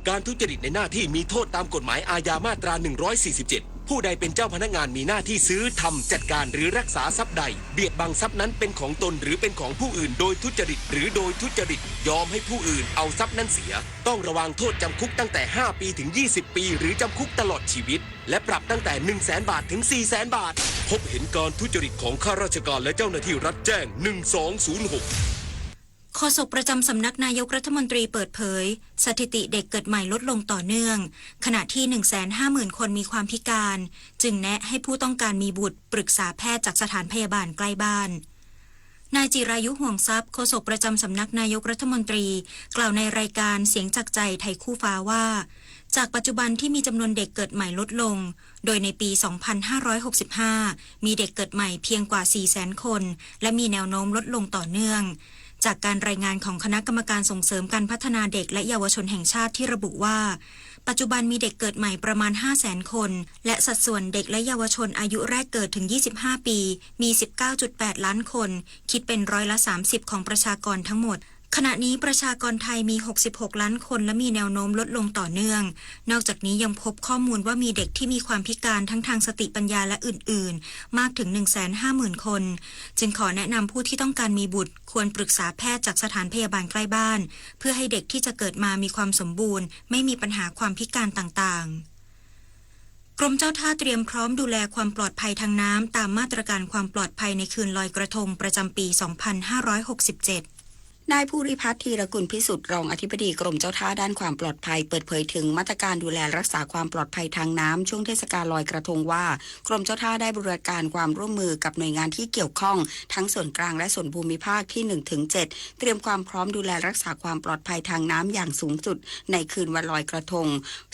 การทุจริตในหน้าที่มีโทษตามกฎหมายอาญามาตรา 147 ผู้ใดเป็นเจ้าพนักงานมีหน้าที่ซื้อทำจัดการหรือรักษาทรัพย์ใดเบียดบังทรัพย์นั้นเป็นของตนหรือเป็นของผู้อื่นโดยทุจริตหรือโดยทุจริตยอมให้ผู้อื่นเอาทรัพย์นั้นเสียต้องระวางโทษจำคุกตั้งแต่5 ปีถึง 20 ปีหรือจำคุกตลอดชีวิตและปรับตั้งแต่ 100,000 บาทถึง 400,000 บาทพบเห็นการทุจริตของข้าราชการและเจ้าหน้าที่รัฐแจ้ง 1206โฆษกประจำสำนักนายกรัฐมนตรีเปิดเผยสถิติเด็กเกิดใหม่ลดลงต่อเนื่องขณะที่ 150,000 คนมีความพิการจึงแนะให้ผู้ต้องการมีบุตรปรึกษาแพทย์จากสถานพยาบาลใกล้บ้านนายจิรายุห่วงทรัพย์โฆษกประจำสำนักนายกรัฐมนตรีกล่าวในรายการเสียงจากใจไทยคู่ฟ้าว่าจากปัจจุบันที่มีจำนวนเด็กเกิดใหม่ลดลงโดยในปี 2565 มีเด็กเกิดใหม่เพียงกว่า 400,000 คนและมีแนวโน้มลดลงต่อเนื่องจากการรายงานของคณะกรรมการส่งเสริมการพัฒนาเด็กและเยาวชนแห่งชาติที่ระบุว่าปัจจุบันมีเด็กเกิดใหม่ประมาณ 500,000 คนและสัดส่วนเด็กและเยาวชนอายุแรกเกิดถึง 25 ปีมี 19.8 ล้านคนคิดเป็น30%ของประชากรทั้งหมดขณะนี้ประชากรไทยมี 66 ล้านคนและมีแนวโน้มลดลงต่อเนื่องนอกจากนี้ยังพบข้อมูลว่ามีเด็กที่มีความพิการทั้งทางสติปัญญาและอื่นๆมากถึง 150,000 คนจึงขอแนะนำผู้ที่ต้องการมีบุตรควรปรึกษาแพทย์จากสถานพยาบาลใกล้บ้านเพื่อให้เด็กที่จะเกิดมามีความสมบูรณ์ไม่มีปัญหาความพิการต่างๆกรมเจ้าท่าเตรียมพร้อมดูแลความปลอดภัยทางน้ำตามมาตรการความปลอดภัยในคืนลอยกระทงประจำปี 2567นายภูริพัฒน์ธีรกุลพิสุทธิ์รองอธิบดีกรมเจ้าท่าด้านความปลอดภัยเปิดเผยถึงมาตรการดูแลรักษาความปลอดภัยทางน้ำช่วงเทศกาลลอยกระทงว่ากรมเจ้าท่าได้บริการความร่วมมือกับหน่วยงานที่เกี่ยวข้องทั้งส่วนกลางและส่วนภูมิภาคที่ 1-7 เตรียมความพร้อมดูแลรักษาความปลอดภัยทางน้ำอย่างสูงสุดในคืนวันลอยกระทง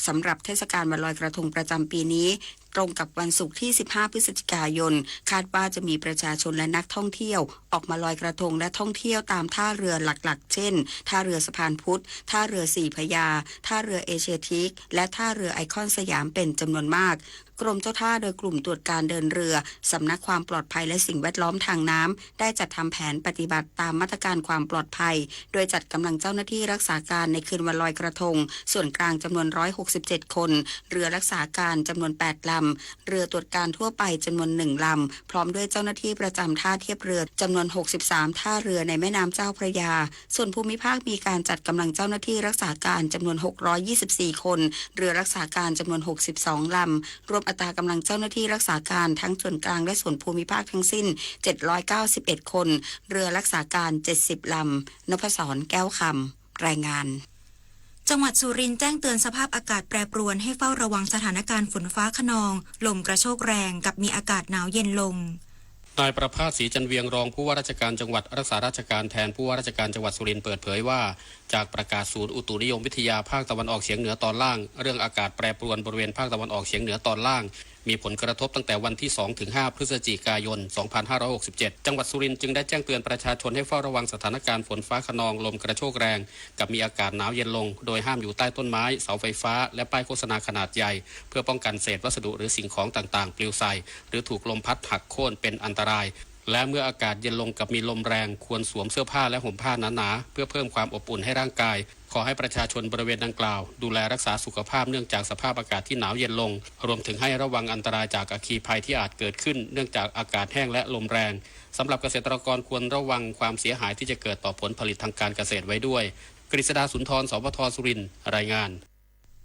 สำหรับเทศกาลวันลอยกระทงประจำปีนี้ตรงกับวันศุกร์ที่ 15 พฤศจิกายนคาดว่าจะมีประชาชนและนักท่องเที่ยวออกมาลอยกระทงและท่องเที่ยวตามท่าเรือหลักๆเช่นท่าเรือสะพานพุทธท่าเรือสี่พระยาท่าเรือเอเชียทีคและท่าเรือไอคอนสยามเป็นจำนวนมากกรมเจ้าท่าโดยกลุ่มตรวจการเดินเรือสำนักความปลอดภัยและสิ่งแวดล้อมทางน้ำได้จัดทำแผนปฏิบัติตามมาตรการความปลอดภัยโดยจัดกำลังเจ้าหน้าที่รักษาการในคืนวันลอยกระทงส่วนกลางจำนวน167คนเรือรักษาการจำนวน8ลำเรือตรวจการทั่วไปจำนวน1ลำพร้อมด้วยเจ้าหน้าที่ประจำท่าเทียบเรือจำนวน63ท่าเรือในแม่น้ำเจ้าพระยาส่วนภูมิภาคมีการจัดกำลังเจ้าหน้าที่รักษาการจำนวน624คนเรือรักษาการจำนวน62ลำรวมอัตรากำลังเจ้าหน้าที่รักษาการทั้งส่วนกลางและส่วนภูมิภาคทั้งสิ้น791คนเรือรักษาการ70ลำนพศรแก้วคำรายงานจังหวัดสุรินทร์แจ้งเตือนสภาพอากาศแปรปรวนให้เฝ้าระวังสถานการณ์ฝนฟ้าคะนองลมกระโชกแรงกับมีอากาศหนาวเย็นลงนายประภาสศรีจันเวียงรองผู้ว่าราชการจังหวัดรักษาราชการแทนผู้ว่าราชการจังหวัดสุรินทร์เปิดเผยว่าจากประกาศศูนย์อุตุนิยมวิทยาภาคตะวันออกเฉียงเหนือตอนล่างเรื่องอากาศแปรปรวนบริเวณภาคตะวันออกเฉียงเหนือตอนล่างมีผลกระทบตั้งแต่วันที่ 2-5 พฤศจิกายน 2567 จังหวัดสุรินทร์จึงได้แจ้งเตือนประชาชนให้เฝ้าระวังสถานการณ์ฝนฟ้าคะนองลมกระโชกแรงกับมีอากาศหนาวเย็นลงโดยห้ามอยู่ใต้ต้นไม้เสาไฟฟ้าและป้ายโฆษณาขนาดใหญ่เพื่อป้องกันเศษวัสดุหรือสิ่งของต่างๆปลิวใส่หรือถูกลมพัดหักโค่นเป็นอันตรายและเมื่ออากาศเย็นลงกับมีลมแรงควรสวมเสื้อผ้าและห่มผ้าหนาๆเพื่อเพิ่มความอบอุ่นให้ร่างกายขอให้ประชาชนบริเวณดังกล่าวดูแลรักษาสุขภาพเนื่องจากสภาพอากาศที่หนาวเย็นลงรวมถึงให้ระวังอันตรายจากอัคคีภัยที่อาจเกิดขึ้นเนื่องจากอากาศแห้งและลมแรงสำหรับเกษตรกรควรระวังความเสียหายที่จะเกิดต่อผลผลิตทางการเกษตรไว้ด้วยกฤษดาสุนทร สวทสุรินทร์รายงาน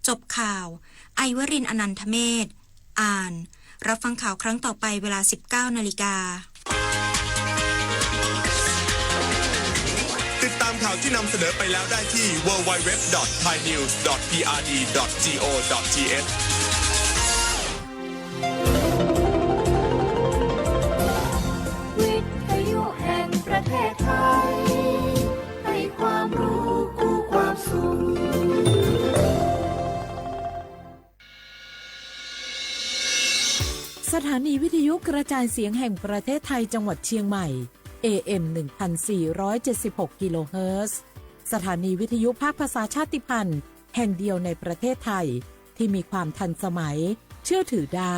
จบข่าวไอวรินทร์อนันทเมธอ่านรับฟังข่าวครั้งต่อไปเวลา 19 นาฬิกาติดตามข่าวที่นำเสนอไปแล้วได้ที่ www.thainews.prd.go.th วิทยุแห่งประเทศไทยให้ความรู้คู่ความสุขสถานีวิทยุกระจายเสียงแห่งประเทศไทยจังหวัดเชียงใหม่ AM 1476 กิโลเฮิรตซ์สถานีวิทยุภาคภาษาชาติพันธุ์แห่งเดียวในประเทศไทยที่มีความทันสมัยเชื่อถือได้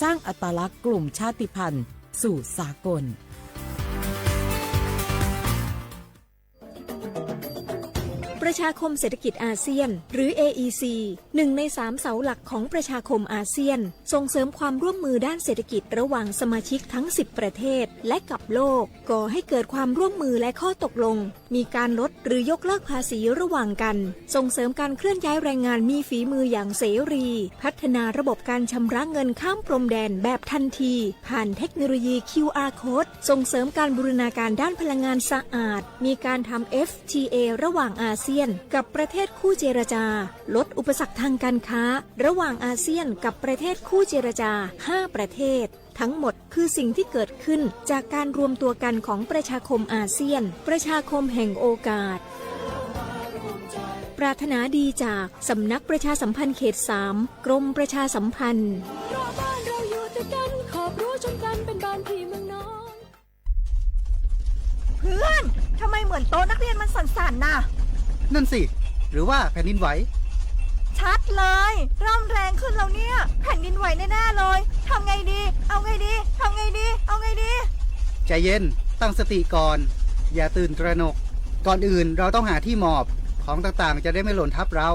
สร้างอัตลักษณ์กลุ่มชาติพันธุ์สู่สากลประ ประชาคมเศรษฐกิจอาเซียนหรือ AEC หนึ่งใน3เสาหลักของประชาคมอาเซียนส่งเสริมความร่วมมือด้านเศรษฐกิจระหว่างสมาชิกทั้ง10ประเทศและกับโลกก่อให้เกิดความร่วมมือและข้อตกลงมีการลดหรือยกเลิกภาษีระหว่างกันส่งเสริมการเคลื่อนย้ายแรงงานมีฝีมืออย่างเสรีพัฒนาระบบการชำระเงินข้ามพรมแดนแบบทันทีผ่านเทคโนโลยี QR Code ส่งเสริมการบูรณาการด้านพลังงานสะอาดมีการทำ FTA ระหว่างอาเซียนกับประเทศคู่เจรจาลดอุปสรรคทางการค้าระหว่างอาเซียนกับประเทศคู่เจรจา5ประเทศทั้งหมดคือสิ่งที่เกิดขึ้นจากการรวมตัวกันของประชาคมอาเซียนประชาคมแห่งโอกาสปรารถนาดีจากสำนักประชาสัมพันธ์เขต3กรมประชาสัมพันธ์บ้านเราอยู่ด้วยกันขอบรู้ชนกันเป็นบ้านพี่เมืองน้องเพื่อนทำไมเหมือนโต๊ะนักเรียนมันสั่นๆน่ะนั่นสิหรือว่าแผ่นดินไหวชัดเลยเริ่มแรงขึ้นแล้วเนี่ยแผ่นดินไหวแน่ๆเลยทำไงดีเอาไงดีทำไงดีเอาไงดีใจเย็นตั้งสติก่อนอย่าตื่นตระหนกก่อนอื่นเราต้องหาที่หมอบของต่างๆจะได้ไม่หล่นทับเรา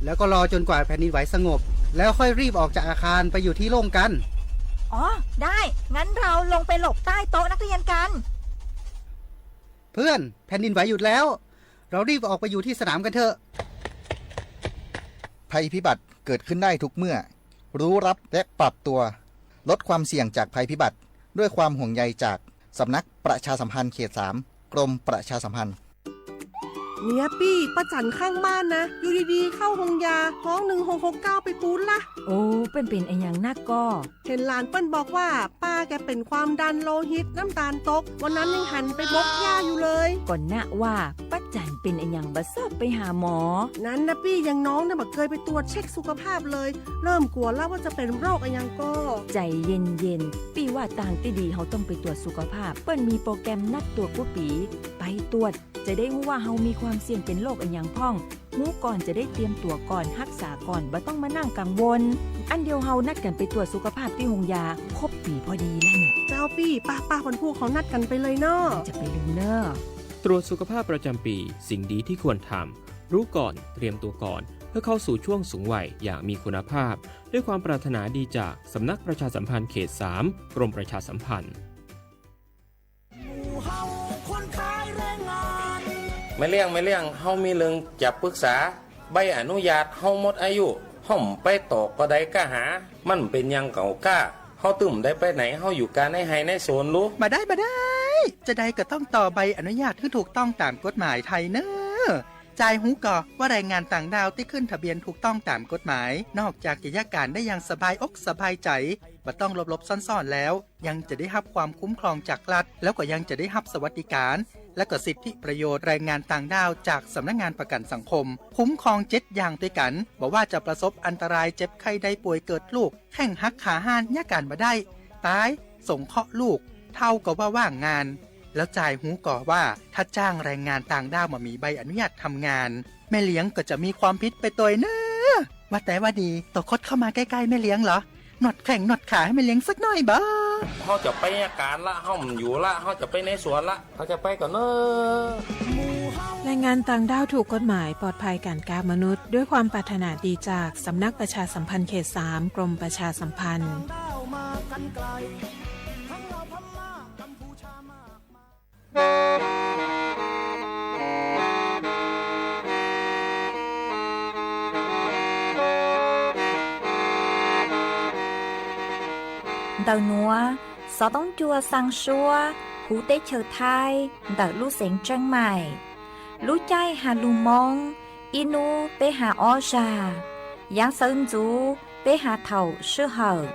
แล้วก็รอจนกว่าแผ่นดินไหวสงบแล้วค่อยรีบออกจากอาคารไปอยู่ที่โล่งกันอ๋อได้งั้นเราลงไปหลบใต้โต๊ะนักเรียนกันเพื่อนแผ่นดินไหวหยุดแล้วเรารีบออกไปอยู่ที่สนามกันเถอะภัยพิบัติเกิดขึ้นได้ทุกเมื่อรู้รับและปรับตัวลดความเสี่ยงจากภัยพิบัติด้วยความห่วงใยจากสำนักประชาสัมพันธ์เขต3กรมประชาสัมพันธ์เนี่ยปี้ป้าจันข้างบ้านนะอยู่ดีๆเข้าห้องยาห้อง1669ไปปูนละโอ้เป็นไอ้อย่างนักก็เห็นหลานเปิ้นบอกว่าป้าแกเป็นความดันโลหิตน้ำตาลตกวันนั้นยังหันไปบกยาอยู่เลยก่อนหน้าว่าป้าจันเป็นไอ้อย่างบ่ทราบไปหาหมอนั้นนะปี้ยังน้องน่ะบ่เคยไปตรวจเช็คสุขภาพเลยเริ่มกลัวแล้วว่าจะเป็นโรคอะไรยังก็ใจเย็นๆปี้ว่าต่างที่ดีเฮาต้องไปตรวจสุขภาพเปิ้นมีโปรแกรมนัดตรวจกู้ปีไปตรวจจะได้รู้ว่าเฮามีความเสี่ยงเป็นโรคอันยังพ่องรู้ก่อนจะได้เตรียมตัวก่อนรักษาก่อนบ่ต้องมานั่งกังวลอันเดียวเฮานัดกันไปตรวจสุขภาพที่โรงยาครบปีพอดีแล้วเนี่ยเจ้าปี้ป้าคนพวกเขานัดกันไปเลยเนาะจะไปลืมเนาะตรวจสุขภาพประจำปีสิ่งดีที่ควรทำรู้ก่อนเตรียมตัวก่อนเพื่อเข้าสู่ช่วงสูงวัยอย่างมีคุณภาพด้วยความปรารถนาดีจากสำนักประชาสัมพันธ์เขต3กรมประชาสัมพันธ์ไม่เลี่ยงเฮามีเรื่องจะปรึกษาใบอนุญาตเฮาหมดอายุห่อมไปตอกก็ได้ก็หามันเป็นยังเก่าก้าเฮาตึ่มได้ไปไหนเฮาอยู่การในไฮในโซนรู้มาได้จะได้ก็ต้องต่อใบอนุญาตที่ถูกต้องตามกฎหมายไทยเนอะจ่ายหูก่อว่าแรงงานต่างดาวที่ขึ้นทะเบียนถูกต้องตามกฎหมายนอกจากจะยากการได้อย่างสบายอกสบายใจบ่ต้องหลบซ่อนๆแล้วยังจะได้รับความคุ้มครองจากรัฐแล้วก็ยังจะได้รับสวัสดิการและก็สิทธิประโยชน์แรงงานต่างดาวจากสำนักงานประกันสังคมคุ้มครอง7อย่างด้วยกันบอกว่าจะประสบอันตรายเจ็บไข้ได้ป่วยเกิดลูกแข้งหักขาห้านยากการบ่ได้ตายส่งเคราะห์ลูกเท่ากับว่าว่างงานแล้วจ่ายหูก่อว่าถ้าจ้างแรงงานต่างด้าวมามีใบอนุญาตทำงานแม่เลี้ยงก็จะมีความผิดไปตัวเนอะว่าแต่ว่าดีต่อคดเข้ามาใกล้ๆแม่เลี้ยงเหรอหนอดแข่งหนอดขาให้แม่เลี้ยงสักหน่อยบ้าเฮาจะไปอาการละเฮาอยู่ละเฮาจะไปในสวนละเฮาจะไปก่อนเนอะแรงงานต่างด้าวถูกกฎหมายปลอดภัยการค้ามนุษย์ด้วยความปรารถนาดีจากสำนักประชาสัมพันธ์เขต3กรมประชาสัมพันธ์Đầu núa, gió tông chua sang xua, hú tế chờ thai, đợi lũ xén trăng mải. Lũ chay hà lù mong, inu bế hà o già. Giáng sơn chú, bế hà thầu sư hở,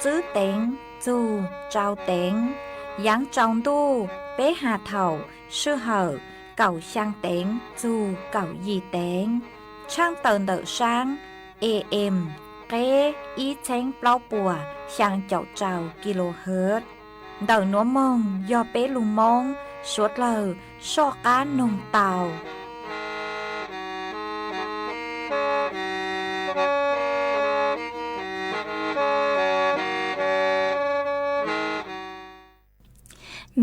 chữ tên, chú, trao tên. Giáng trong tu, bế hà thầu sư hở, cầu sang tên, chú, cầu gì tên. Trang tờn đợi sang, AM. Kế ý chén bao bùa sang chậu trào kHz. Đầu núa mông do bế lù mông suốt lờ so cá nồng tàu.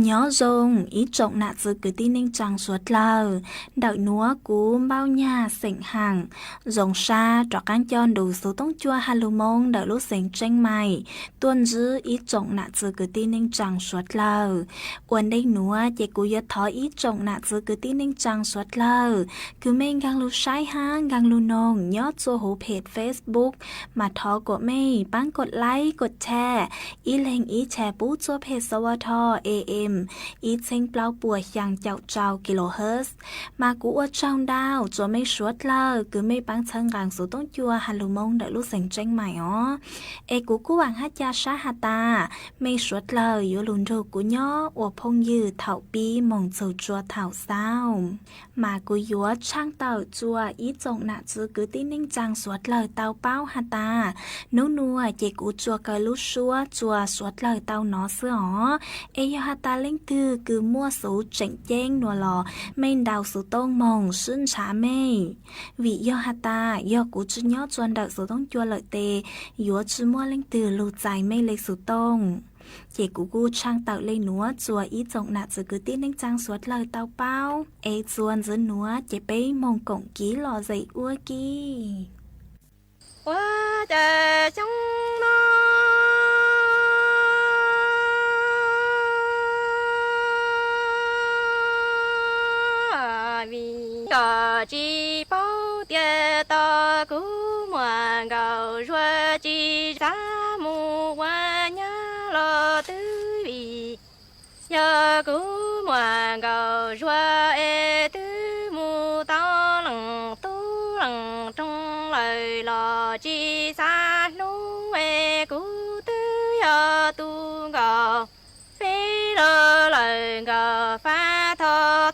nhớ dùng ý trọng nạ dư cứ tin ninh chẳng suốt lờ đợi núa cú bao nhà sỉnh hàng dòng xa trọ cán chọn đủ số tông chua halu mông đợi lúc sỉnh tranh mày tuân dư ý trọng nạ dư cứ tin ninh chẳng suốt lờ quần đây núa chỉ cú yết thói ý trọng nạ dư cứ tin ninh chẳng suốt lờ cứ mình gang lu sai hang gang lu nông nhớ cho hồ page Facebook mà thó của mày bánกดไลค์กดแชร์อีเลงอีแชร์ปู้จัวเพจสวท AM อีเชิงเปล่าปัวอย่างเจ้ากิโลเฮิรตซ์มากูอวดช่องดาวจัวไม่ชวดเลยคือไม่ปังเชิงกลางสู่ต้องจัวฮัลโหลมงเดลูเสียงเจ้งใหม่อ๋อเอกูหวังฮัจยาชาฮาตาไม่ชวดเลยอยู่ลุนรูกูย่ออวพงยืดเถ่าปีมงจูจัวเถ่าเศร้ามากูยัวช่างเต่าจัวอีจงหนาจือคือตีนิ่งจังสวดเลยเต่าเป้าฮาตานัวเจกูจัวกะลุชัวจัวสวดเลยเต่าหนอเสืออ๋อเอยฮาตาเล่งคือมั่วสูเจ๋งเจ้งนัวหลอไม่ดาวสูต้องมองซึ่งช้าไม่วิยอฮาตายอกูจุย่อจวนเดาสูต้องจัวเลยเตยัวจืมั่วเล่งลูใจไม่เล็กสูต้องเจกูช่างเต่าเลยหนัวจัวอีจงหนาจะคือตีนิ่งจังสวดเลยเต่าเป้าเอจวนจะหนัวเจไปมองกงกี้หล่อใจอ้วกี้ว่าจะจงนอvì có chỉ bao tiền to cú muộn gạo rùa chỉ giá mù qua nhá lo tư vị nhớ cú muộn gạo rùa e tư mù tao lằng tu lằng trong lời lo chỉ giá nú e cú tư yo tu gạo phê lơ lời gạo pha thọ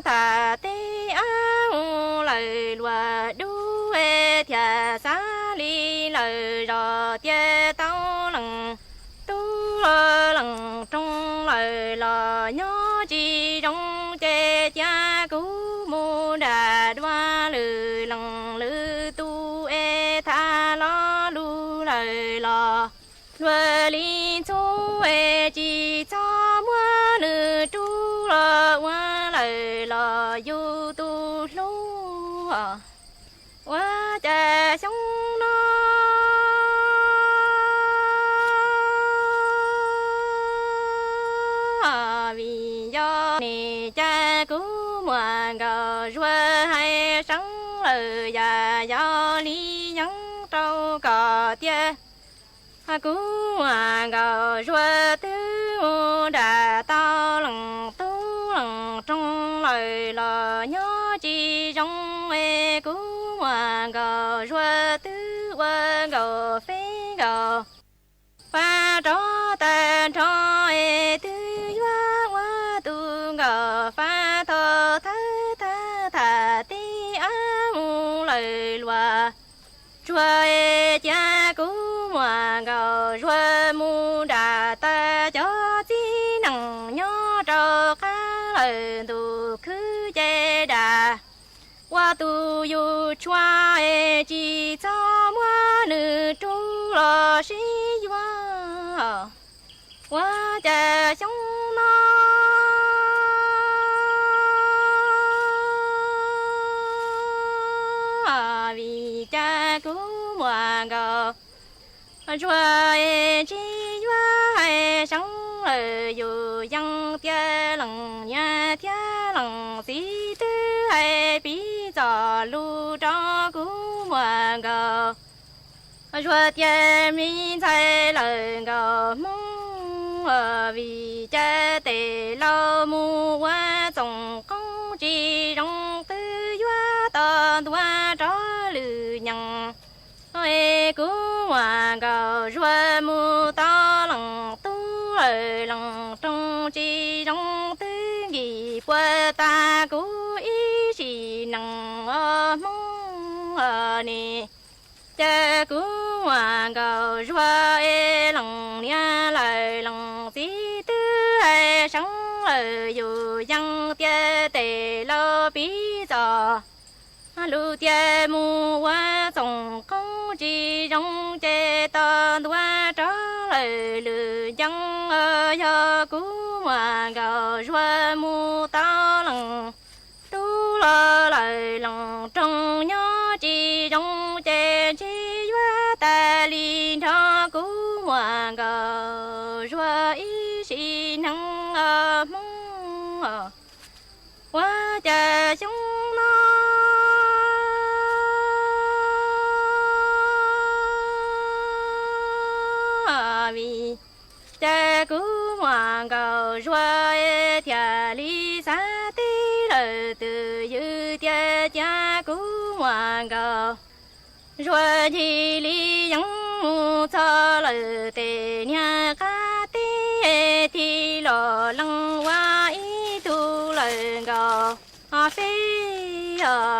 tha tê áo lời lùa đu e thia xa li lời rò tia tao lằng tu lằng trong lời lò nhó chi trong chê cha cú mu đà đoa lư lằng lư tu e tha lo lu lời lò lùa li chu e chi cho mua lư tu lo qua lời lò du tu lu qua cha sống nó vì do nì cha cú muộn gạo rùa hay sáng lời già do lý nhắn trâu cò tia cú muộn gạo rùa tư đà tao lằng tu lằng trong lời lò nhó chi trong e cú muộn gạo rùa tư qua gạo phê gạo pha cho tên cho e tư qua tu gạo pha thơ thả tí á mu lời lùa chua e cha cú muộn gạo rùa mu đà ta cho chi nằng nhó trâu cá lời tu khứ chê đà qua tu yu chua e chi cho mua nữ tru lo si qua qua cha sống nó vì cha cú muộn gạo rùa e chi qua e sống lời dù dân tia lằng nhà tia lằng xí tư hay bí trò lu cho cú muộn gạo rùa tia mi thay lời gạo mong vì cha tề lâu mu qua trồng công chi trong tư qua tờ qua cho lư nhằng ê cú muộn gạo rùa mu to lằng tu lời lằng trong chi trong tư gì qua ta cú ý chỉ nằng mong nè cha cú muộn gạo rùa e lằng nia lời lằng xí tư hay sáng lời dù dân tia tề lâu bí trò lu tia mu qua trồng công chi trong chê to qua trở lời lư dân cho cú hoàng gạo rùa mu tao lằng tu lo lời lòng trong nhớ chỉ trong chè chỉ hoa ta li cho cú hoàng gạo rùa ý chỉ năng mong qua chờ chúng nó vì cha cú hoàng cầu rùa thia lý sa tí lời từ dư tia cha cú hoàng cầu rùa thì lý yang mu cho lời tề nhà ca tí thì lo lăng hoa ý tu lời cầu phê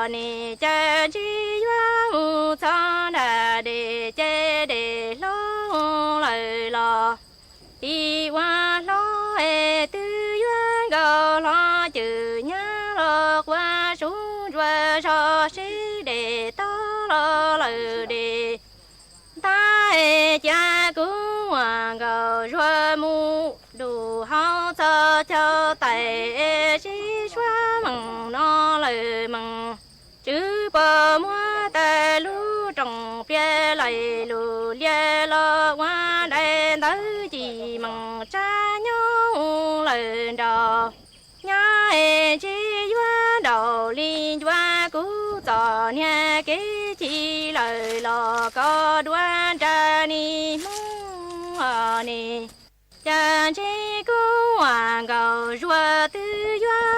nè cha chi hoa mu cho đà để che để lo lời lo đi qua lo tư duyên gạo lo chữ nhá lo qua xuống qua cho sĩ để to lo lời để ta cha cứu hoàng gạo rồi mu đủ hao cho tài sĩ xóa mừng nó lời mừng chứ bờ mua tay lú trồng bia lại lú lia lo qua đây tới chỉ mừng cha nhau lời đò nhá chỉ qua đầu liên qua cú tỏ nha cái chỉ lời lo có đoan cha ni mong ni cha chỉ cứu hoàng gạo rùa tư doa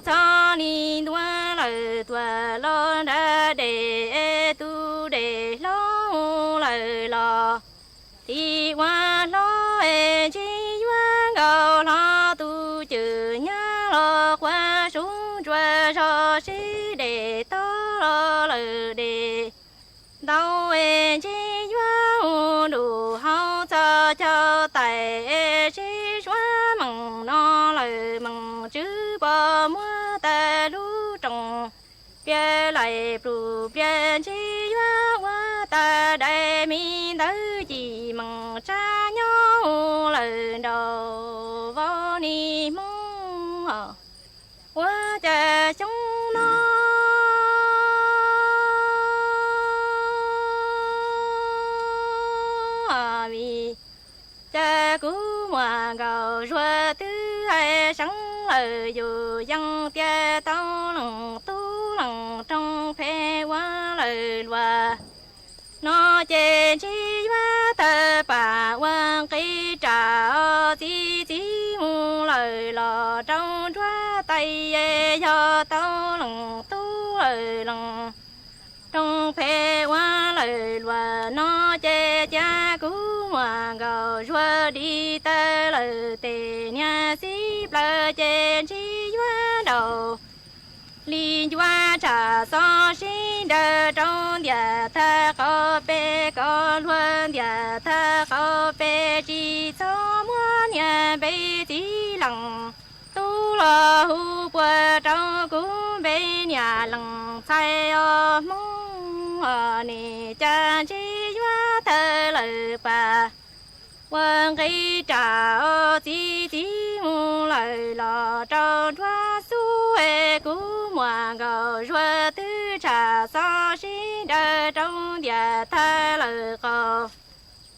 cho ni đoa lời tua lo đã để tu để lo lời lo thì qua lo chỉ qua gạo lo tu chữ nhá lo qua xuống rùa cho sĩ để to lo lời để đâu chỉ qua đủ hao cho tài sĩ xóa mừng nó lời mừng chứ bờ mua ta lú trồng bia lại bù bia chỉ qua ta đây mi tới chỉ mừng cha nhau lời đầu vô ni mong qua cha chúng nó vì cha cứu hoàng gạo rùa tư hai sáng lời dù dân tia tao lòng tu lòng trong phê quá lời loa nó chê chi quá thơ bà quan kỳ trả chi mu lời lò trong chúa tay cho tao lòng tu lời lòng trong phê quá lời loa nó chê cha cứu hoàng gạo rùa đi tới lời tề nhà xíp lời chê chi quá đầu liên qua trả so xin đờ trong địa tha có bê có luôn địa tha có bê chỉ cho mua nhà bê tí lòng tu lo hu bùa trong cũng bê nhà lòng say mong nè cha chỉ qua thơ lời bà quan gây trả chi mu lời lò trong thoa su cú hoàng gạo rùa tư trả so xin đờ trong địa tha lời cầu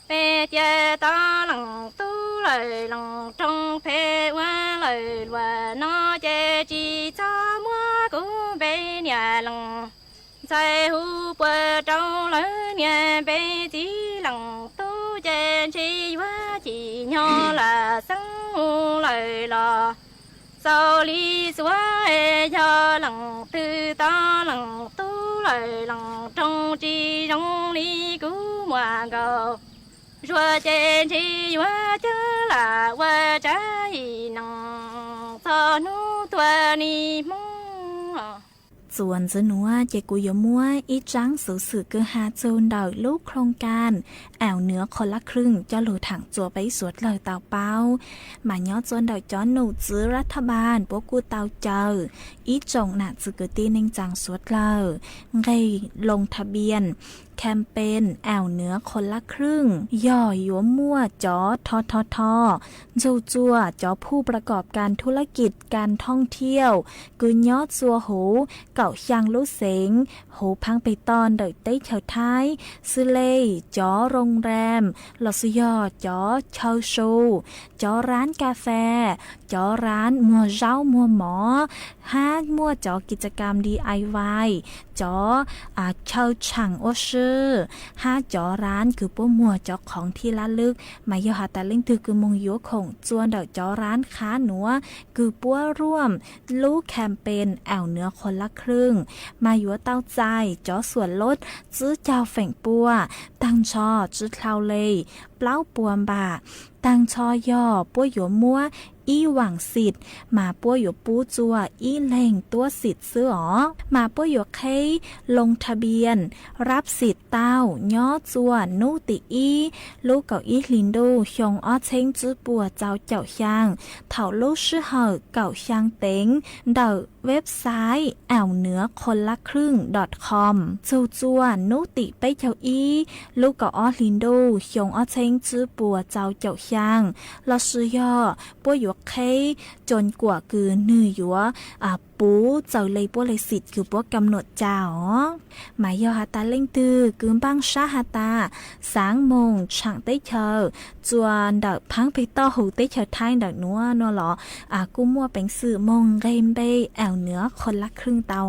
bê tia to lòng tu lời lòng trong phê qua lời và nó chê chỉ cho mua cú bê nhà lòng sai hu bờ trong lời nhà bê tí lòng tu chê chỉ quá chỉ nhỏ là sáng lời lò sau lý xóa cho lòng tư to lòng tu lời lòng trong chi trong lý cứu hoàng gạo rùa trên chi quá chứ là qua trái nằng cho nu tua ni mong ส่วนจะนัวเจกุยมัวอีจังสื่อสื่อเกือหาโจนดาวลูกโครงการแอวเหนือคนละครึ่งเจ้าหลูถังจัวไปสวดเลยเต่าเป้ามาย้อจนดาวจ้อนหนูซื้อรัฐบาลพวกกูเต่าเจออีจงหนาจือเกตีนิงจังสวดเลยไงลงทะเบียน แคมเปญแอวเหนือคนละครึ่งย่อยัวมั่วจอทอจูจัวจอผู้ประกอบการธุรกิจการท่องเที่ยวกุยยอดซัวหูเก่าช่างลุเสงหูพังไปตอนเดยเต้เฉาท้ายซื้อเล่จอโรงแรมลอสยอจอเชาชูจอร้านกาแฟจอร้านมัวเจ้ามัวหมอห้ามัวจอกิจกรรม DIY จอเชาช่างโอชื่อห้าจอร้านคือป้มัวจอของที่ละลึกมายอหาตาเล่งตือคือมงยัวคงจวนเดาจอร้านค้าหนัวคือปัวร่วมรู้แคมเปญแอวเหนือคนละครึ่งมายัวเต้าใจจอส่วนลดซื้อเจ้าแฝงปัวตั้งชอจื้อเทาเลยเปล่าปวมบ่าตั้งชอย่อปัวหยัวมัวอีหวังสิทธิ์มาปัวหยัวปูจัวอีเล่งตัวสิทธิ์ซื้ออ๋อมาปัวหยัวเคลงทะเบียนรับสิทธิ์เต้าย่อจัวนูติอีลูกเก่าอีลินดูชงอ้อเช้งจื้อปัวเจ้าเจ้าช่างเถาลูกชื่อเหอเก่าช่างเต็งเดาเว็บไซต์แอวเหนือคนละครึ่ง .com จัวนูติไปเจ้าอีลูกเก่าอ้อลินดูชงอ้อเช้งจื้อปัวเจ้าเจ้าช่างลอซื้อย่อปัวหยัวเคจนกว่าคือนือหยัวปูเจ้าเลยปัวเลยสิทธิ์คือปัวกำหนดเจ้าหมายยอหาตาเล่งตือกึมบังชาหาตาสางมงช่างเต้เชอจวนดักพังไปต่อหูเต้เชอท้ายดักนัวหรอกูมัวเป็นสื่อมงเรมเบแอวเหนือคนละครึ่งเตา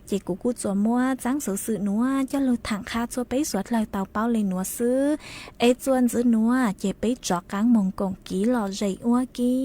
เจกูจัวมัวจังสื่อนัวจะลุถังคาจัวไปสวดเลยเตาเป้าเลยนัวซื้อจวนซื้อนัวเจไปจอกกลางมงกงกีหล่อใจอ้วกี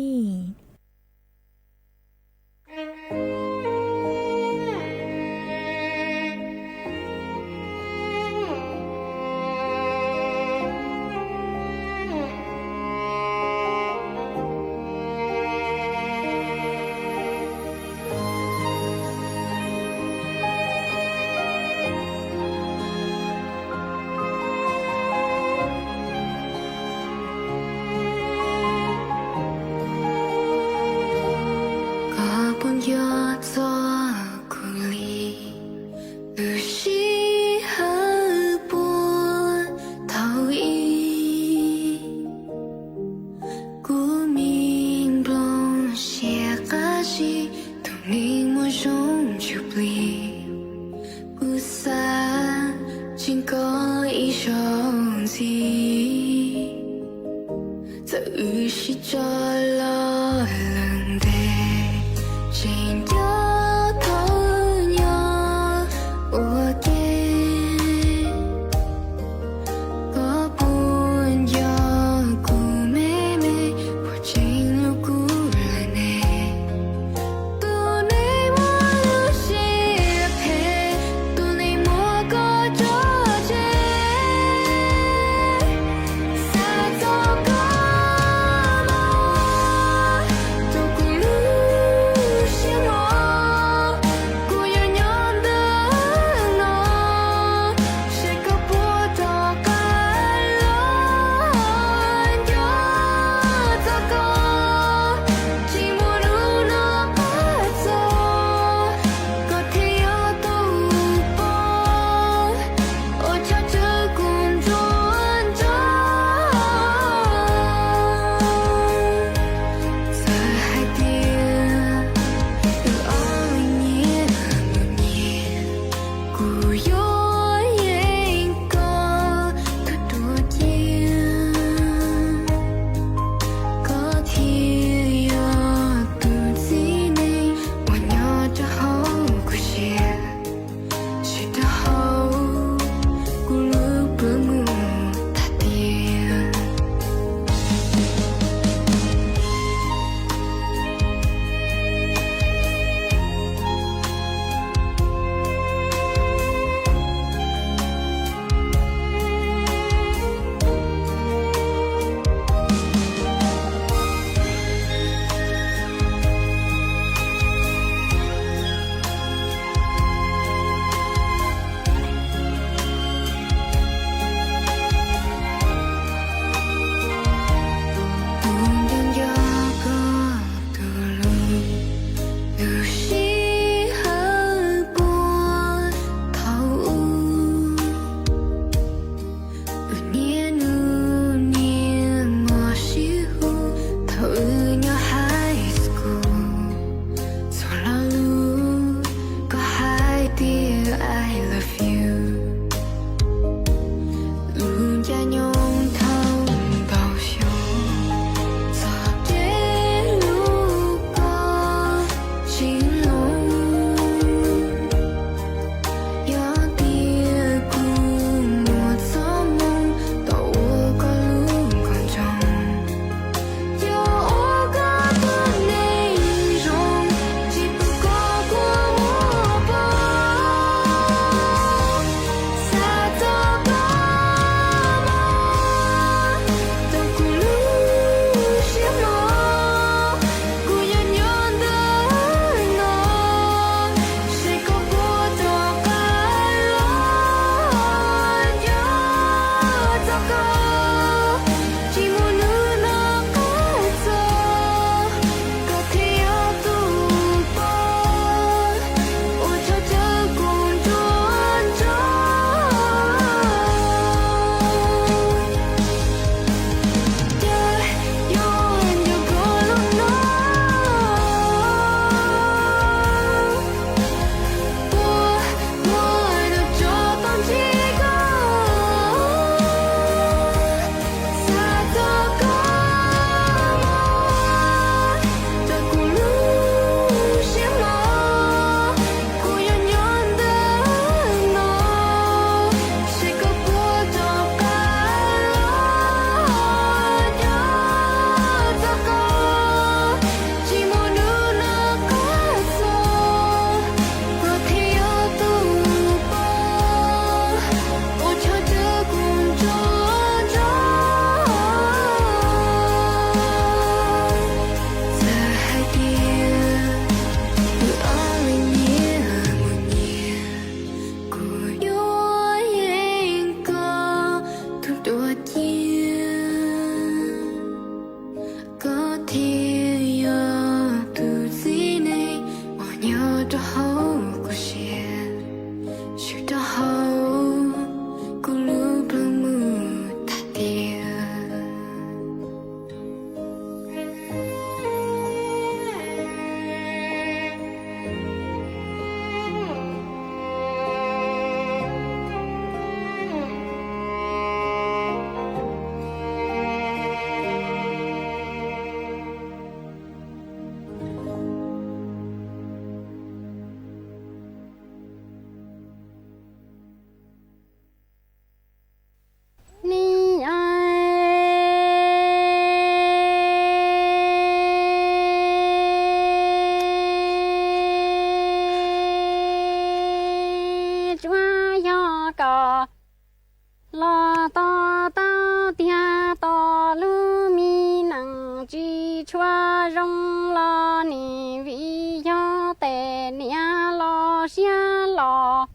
lo to tao tia to lu mi nang chi chua rong lo ni vi yo te nia lo xia lo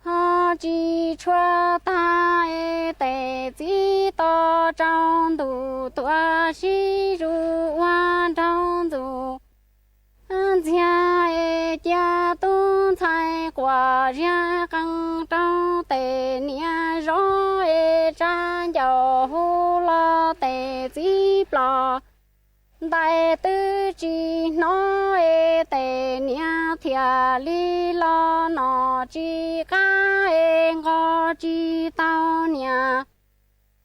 ho chi chua ta e te chi to trong tu tua xi ru wa trong tu gia e gia tu thái quả gia căng trong tề nia rõ e cha giàu hu lo tề chi lo đại tư chi nó e tề nia thia li lo nó chi ca e ngõ chi tao nia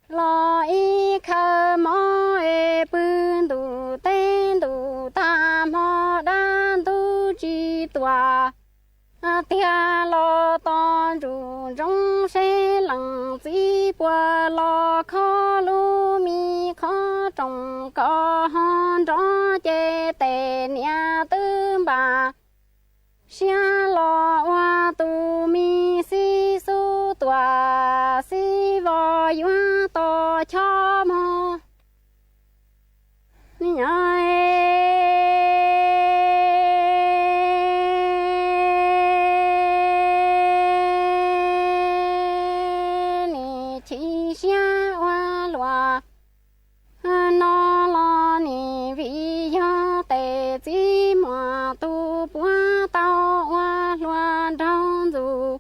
lo y khơ mò e bươn đủ tên đủ tam ho đan tu chi tòa tia lo ton ru rong se lăng chi bua lo kho lu mi kho trồng có hòn rõ chê tề nia tư bà xia lo hoa tu mi si su tòa si vò yua to cho mò nhai ni chi xia hoa loa nó lo ni vi yo tề chi mà tu bua tao hoa loa trong dù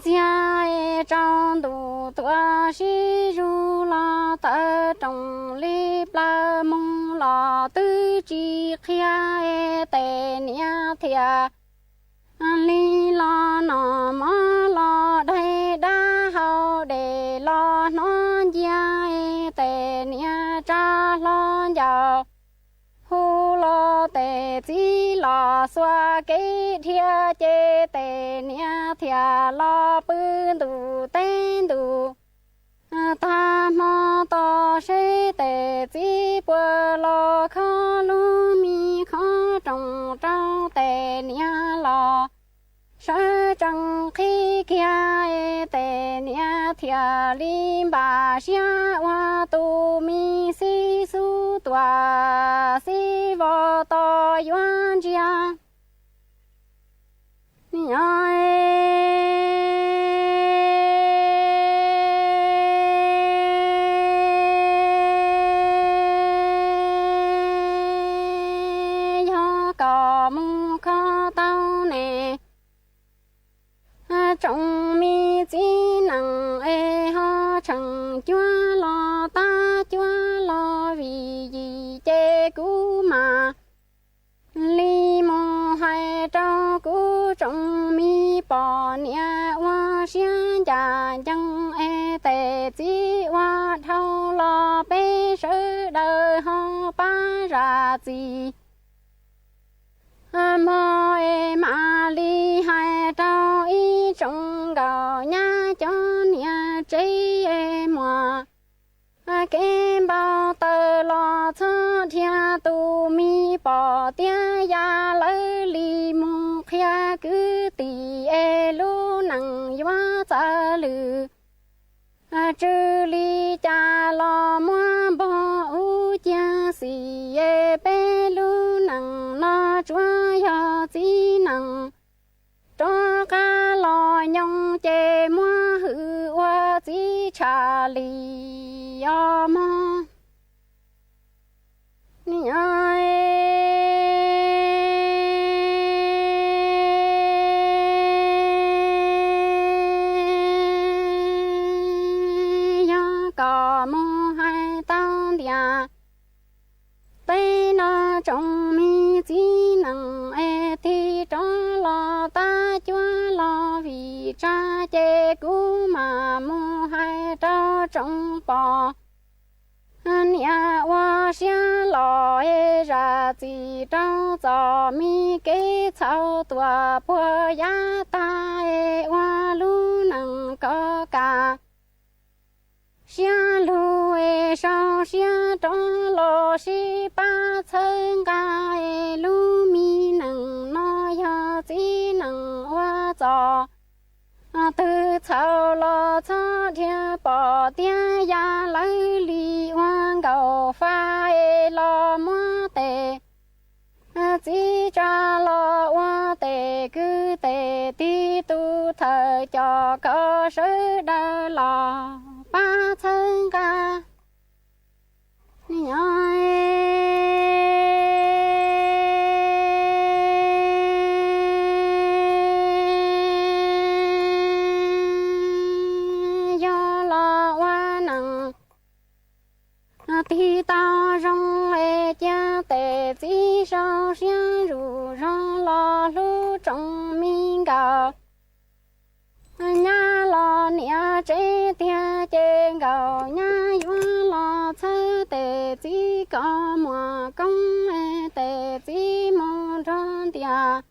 gia e trong đủ tua si ru lo tơ trong li pla mong lo tư chi khia e tề nia thia li lo nó mò lo đây đa hậu để lo nó gia e tề nia cha lo giàu hu lo tề chi lo xoa cái thia chê tề nia thia lo bươn đủ tên đủ ta mò to se tề chi bua lo kho lu mi kho trồng trâu tề nia lo sơ trăng khi kia e tề nia thia lim bà xia hoa tu mi si su tòa si vò to yuan chia nhai yo có mu kho tao nè trong mi chỉ năng e ho chẳng chúa lo ta chúa lo vì gì chê cú mà li mô hai trâu cú trong mi bỏ nia hoa xiên già chẳng e tề chỉ hoa thâu lo bê sơ đời ho ba ra gì mô e ma li hai trâu y trong gạo nha cho nia chế e mùa cái bao tờ lo cho thia tu mi bỏ tia ya lỡ li mu khia cứ tì e lu nằng yuá cha lư chư li cha lo mua bỏ u cha si e pe lu nằng lo chúa yo chi nằng cho ca lo nhong chê mua hư hoa chi cha li yo mo nhai yo có mu hai tao dia tây nó trong mi chi năng e thi cho lo ta chúa lo vì cha chê cú mà mu hai trao trong bò nia hoa xia lo e ra chi trao cho mi kế chao tua bua ya ta e hoa lu năng có cả xia lu e sao xia cho lo si ba chân ca e lu mi năng no ya chi năng hoa cho từ sau lo cho thiên bỏ tiền ya lấy li hoang cầu phai lo mua tệ chỉ cho lo hoa tệ cứ tệ ti tu thời cho cơ sở đa lo ba thân ca nhoi do lo hoa nặng ti tao rong lệ cha tệ chỉ sao xiang rủ rong lo lu trong minh gạo nhà lo nia chế tia chế gạo nhà yuan lo chơ tệ chỉ có mùa công tệ chỉ mong trong tia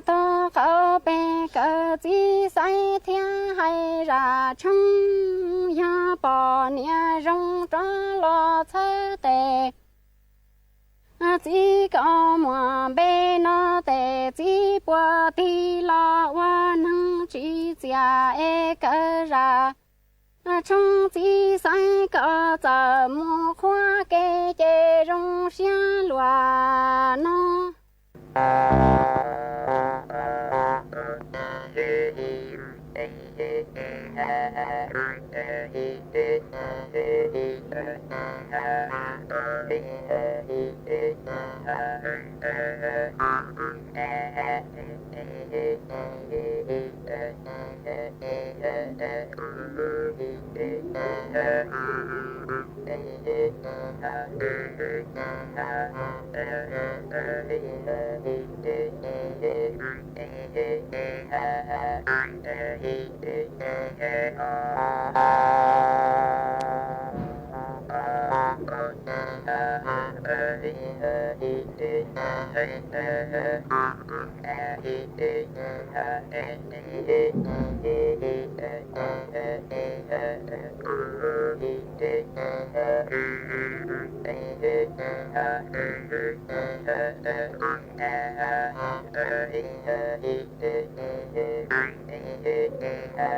to khâu bè cờ chỉ say thiên hay ra chung ya bỏ nia rong cho lo chơ tệ chỉ có mùa bê nó tệ chỉ bùa đi lo hoa nâng chỉ già e cỡ ra trong chỉ say cỡ giờ mùa khoa kê chê rong xia loa nó Hãy subscribe cho kênh Ghiền Mì Gõ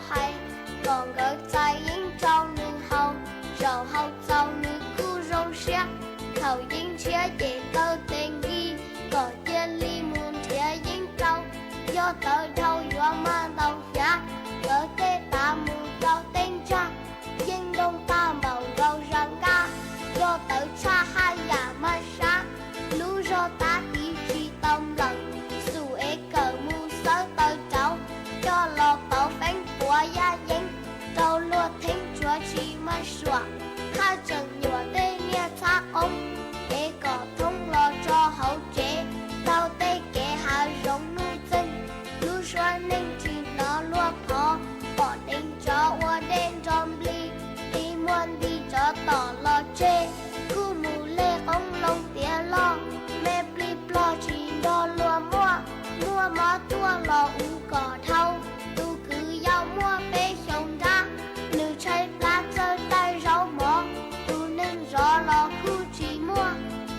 để không bỏ lỡ mà sủa ha chẳng nhủa tê nia xa ông để có thông lo cho hậu chế tao tê kẻ hạ rộng nuôi dân lưu xoa nên chỉ nó lúa phó bỏ đinh cho qua đen trong ly đi muôn đi cho tỏ lo chê khu mù lê ông lông tía lo mẹ bli lo chỉ đo lúa mua má tua lo u cỏ thâu tu cứ giao mua bê sông ra nữ chơi lá chơi tay rau mỏ tu nên rõ lo khu chỉ mua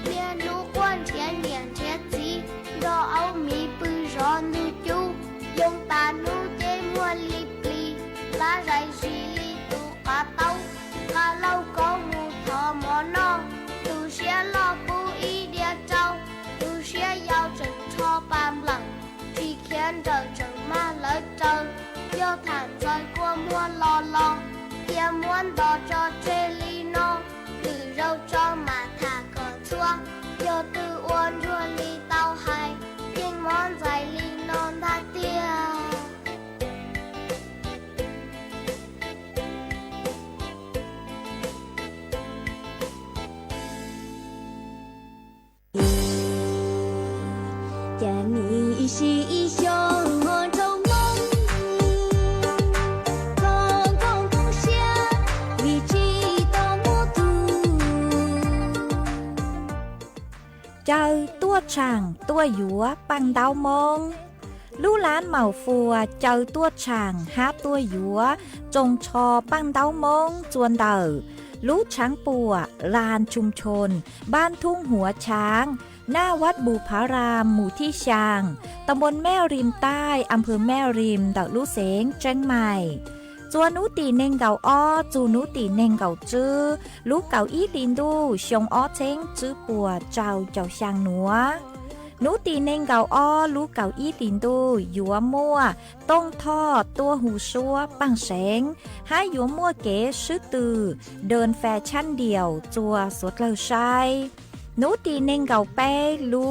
miền lũ quan thiên miền thiết gì do áo mi bự rõ nữ chú dùng ta nữ chế mua lì lá rải xì li tu cá tàu cá lâu có mù thọ mỏ no tu sẽ lo bu y địa trâu tu sẽ giao trần cho bàm lặng chỉ khiến đời chẳng ma lỡ trâu do thản rơi qua mua lo kia muốn đo cho chê ly no từ râu cho mà thả cờ chua do từ uốn rua ly tao hay nhưng món dài ly non tha tia Chả nghĩ si xong hồn trong mong con cũng sẽ vì chi tao mua tu Chơi tua chàng tua dúa bằng đau mông Lũ lán màu phùa chơi tua chàng hát tua dúa Trông cho bằng đau mông chuồn đờ Lũช้างปัวลานชุมชนบ้านทุ่งหัวช้างหน้าวัดบุพารามหมู่ที่ชางตำบลแม่ริมใต้อำเภอแม่ริมดอกลูเสงเชียงใหม่จวนนุตีเน่งเก่าอ้อจูนุตีเน่งเก่าจื้อลูกเก่าอีลินดูชงอ้อเช้งจื้อปัวเจ้าช่างหนัวนุตีเน่งเก่าอ้อลูกเก่าอีลินดูหยัวมั่วต้งทอดตัวหูชัวปังแสงหาหยัวมั่วเก๋ซื้อตือเดินแฟชั่นเดี่ยวจัวสดเลอใช้นูตีเน่งเก่าแป้ลู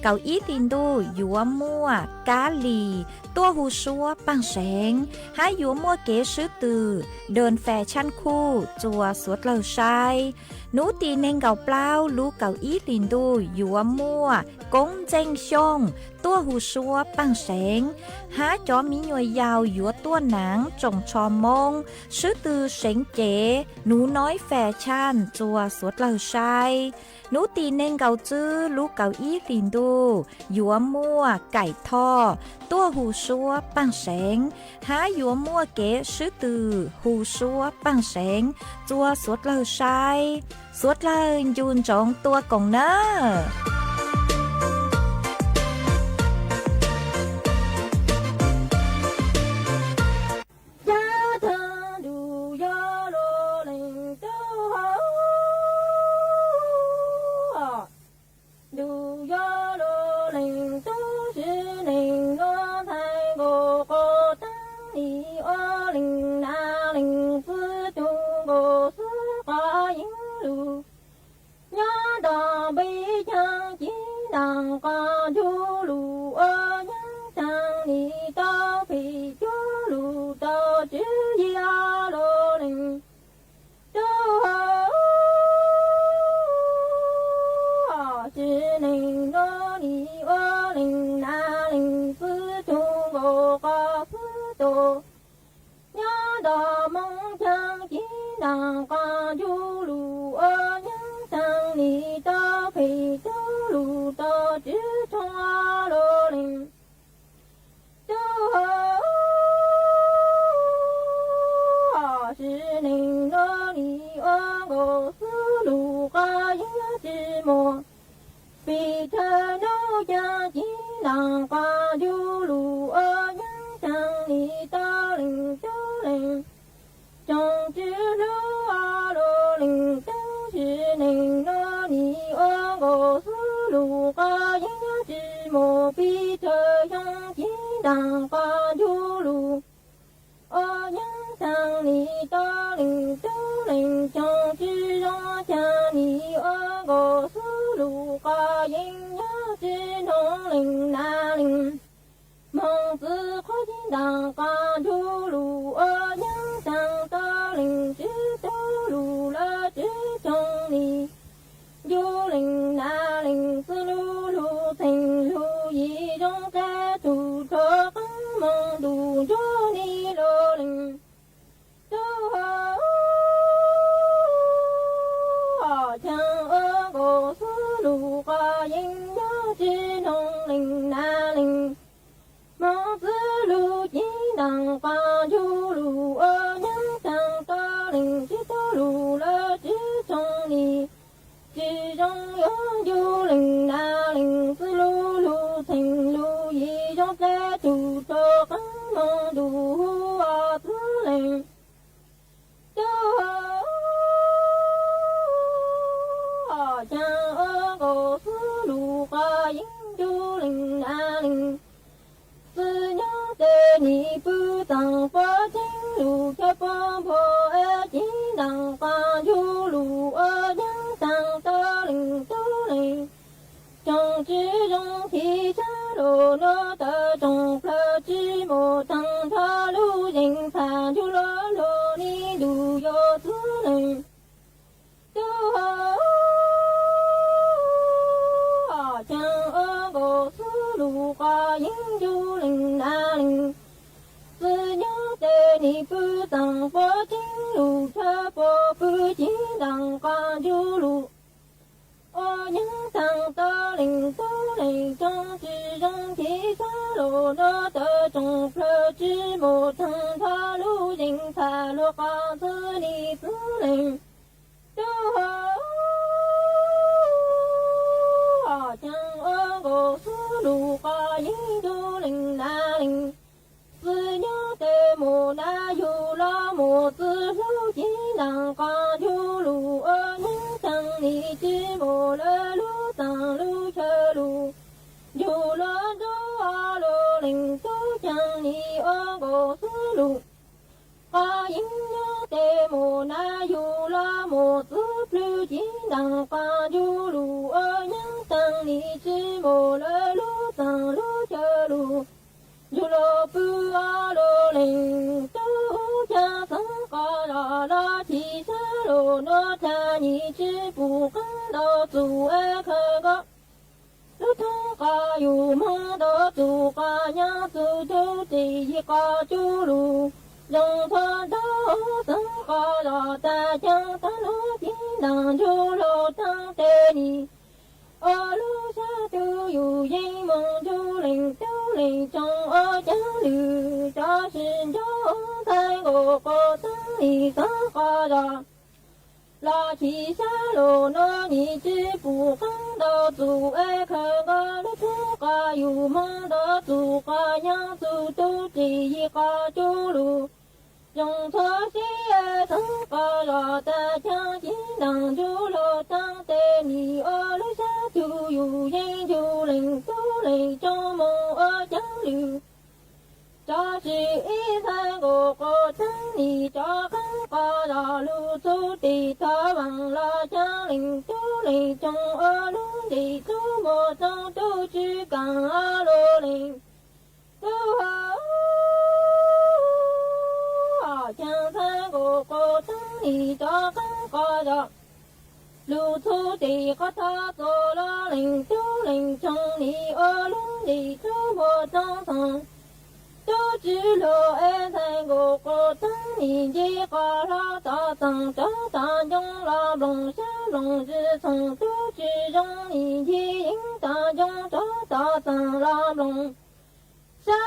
เก่าอีลินดูหยัวมั่วกาลีตัวหูชัวปังแสงหาหยัวมั่วเก๋ซื้อตือเดินแฟชั่นคู่จัวสดเลอใช้นูตีเน่งเก่าเปล่าลูเก่าอีลินดูหยัวมั่วกงเจงชงตัวหูชัวปังแสงหาจอมีหน่วยยาวหยัวตัวหนังจงชอมงซื้อตือเสงเจ๋หนูน้อยแฟชั่นจัวสดเลอใช้หนูตีเน่งเก่าจื้อลูกเก่าอีลินดูหยัวมั่วไก่ท่อตัวหูชัวปังแสงหาหยัวมั่วเก๋ซื้อตือหูชัวปังแสงจัวสดเลอใช้สวดเลยยูนจงตัวกงเนอđằng con chú lù ơ nhang sang ni tao phi chú lù tao chữ gia lô linh chú hơ chữ linh đô ni ơ linh na linh phứ chú ngô có phứ tô nhớ đò mong chang chỉ đằng con chú lù ơ nhang sang ni tao phi chú lù tao chữ trong lô linh chú hơ chữ linh đô ni ơ ngô phứ lù ca yứ chữ mô vì thơ nô cha chỉ đằng con chú lù ơ nhang sang ni tao linh chú linh trong chữ lù a lô linh chú chữ linh đô ni ơ ngô phứ lù ca yứ chữ mô vì thơ trong chỉ đằng con chú lù ơ nhang sang ni tao linh chú linh trong chữ lô cha ni ơ ngô phứ lù ca yứ chữ nông linh na linh mong tự khó chỉ đằng con chú lù ơ nhang sang tao linh chữ chú đằng quan du lù ở những thằng ta linh chỉ tu lù là chỉ trong đi chỉ trong yếu du linh na linh sư lù lù thành lù yi trong xe chủ cho cắn mong đủ à thứ linh cha ơ cô sư lù ca yến du linh na linh sư nhớ tê ni bư tăng phá chính lù cha bom phô ê chỉ đằng ca du lù ơ những tăng ta linh tu linh trong chỉ trong thị cha đồ nó ta trong phá chỉ một tăng tha lù dình phá du lô lô ni đủ yo thứ linh tu chẳng ơ cô sư lù ca yến du linh na linh sư nhớ tê ni bư tăng phá chính lù cha bồ bư chỉ đằng ca du lù ô những thằng ta linh tu linh trong chỉ trong thị xã lô nó tơ trong phơ chỉ một thằng tha lù dình phá lô ca sư ni sư linh tu chẳng ơ cô sư lù ca yến du linh na linh sư nhớ tê mô na yu la mô sư lù chỉ đằng ca du lù ơ những thằng ni chỉ mô lê lù tăng lù chơ lù yu la du a lô linh tu chẳng ni ơ cô sư lù ca yến nhớ tê mô na yu la mô sư lù chỉ đằng ca du lù ơ những thằng ni chỉ mô lê lù tăng lù chơ lù yu lô bư a lô linh tu cha sang ca la chi sa lô no cha ni chi bu kan do tu e kha ga lu thong ca yu ma do tu ca nya su tu ti ca chu lu dòng thơ đó sang ca la ta chang ta no ti đằng chu lô tăng tê ni ô lu sa tu yu yin mong chu linh trong ô chẳng lư cho xin cho thay ngô cô tăng ni sa ca la chi sa lô no ni chi pu kan do tu e kha ga lu tu ca yu ma do tu ca nya su tu ti ca chu lu dòng thơ si e tăng ca la ta cha chi đằng chu lô tăng tê ni ô lu sa tu yu yin chu linh tu linh trong mong ô chẳng lư cho si y thay ngô cô tăng ni cho kan ca la lu tu ti ta bằng la cha linh tu linh trong ô lu ti tu mô trong tu chi càng a lô linh tu chẳng thay ngô cô tăng ni cho kan ca la lu tu ti có tha tô la linh tu linh trong ni ô lu ti tu mô trong thang tu chỉ lô e thay ngô cô tăng ni di ca la ta tăng ta ta trong la long sa long zhi thong tu chỉ trong ni di ying ta trong ta tăng la long sa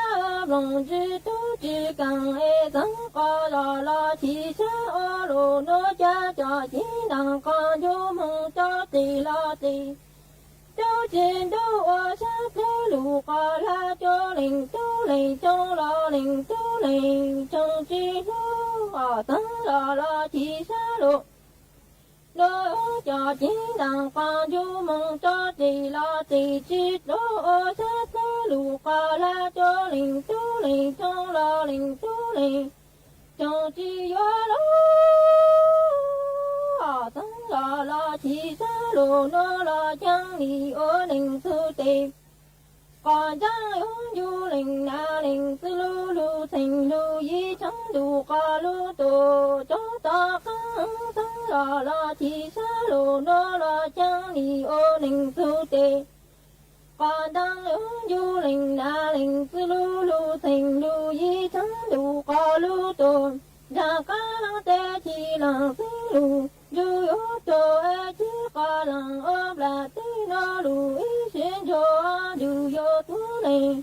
long zhi tu chỉ càng e tăng ca la chi sa ô lô no cha cha chỉ đằng ca du mong cho ti la ti tu chỉ tu ô sa tu lu ca la cho linh tu linh trong la linh tu linh trong chi lu a tăng la chi sa lô no cha chỉ đằng ca du mong cho ti la ti chi tu ô sa tu lu ca la cho linh tu linh trong la linh tu linh trong chi yo lo a tăng la chi sa lô no la chẳng ni ô linh su ti còn chẳng ứng du linh na linh sư lu lu thành lu yi chẳng du ca lu tô cho ta khăn tăng la chi sa lô no la chẳng ni ô linh su ti còn đang ứng du linh na linh sư lu lu thành lu yi chẳng du ca lu tô ra ca la tê chi la sư lu du yo tô e chi ca la ốp la ti no lu y xin cho du yo tu này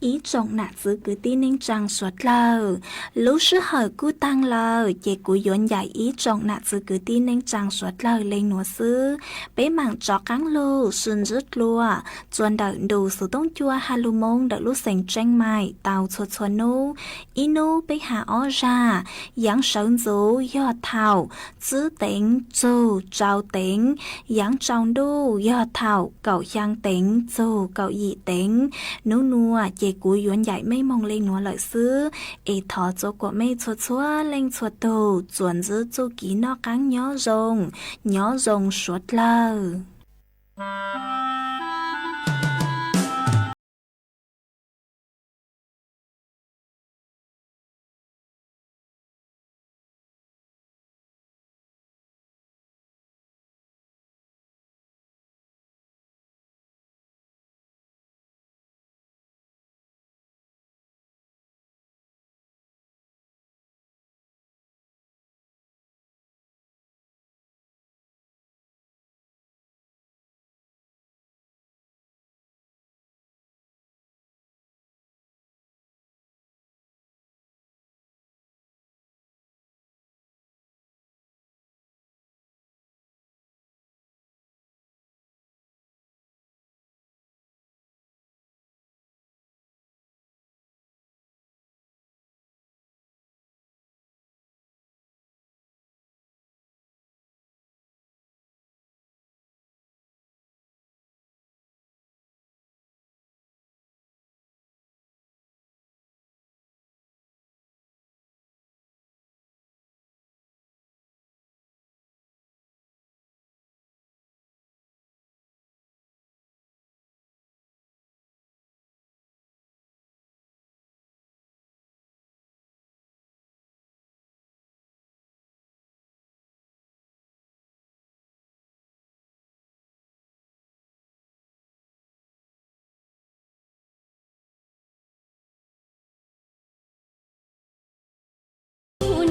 ý trọng nạ giữ cứ tin nên trang suốt lờ lúc sư hở cú tăng lờ chế cú yốn giải ý trọng nạ giữ cứ tin nên trang suốt lờ lên nùa sư bế mạng chó cắn lù xuân rứt lùa chuan đợi đủ sự tông chua hà lù mông đợi lúc sành tranh mài tàu chuột chuột nô ý nô bế hạ ó ra giáng sơn dấu do thảo giữ tính dù trao tính giáng trong đô do thảo cậu giang tính dù cậu dị tính nô nùa chế cú yốn giải mây mong lên nùa lợi sư ê thọ chỗ của mây chuột chúa lên chuột tù chuồn giữ chú ký nó cắn nhỏ rồng suốt lờ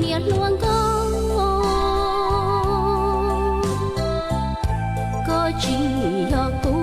nhiệt luồng có chỉ có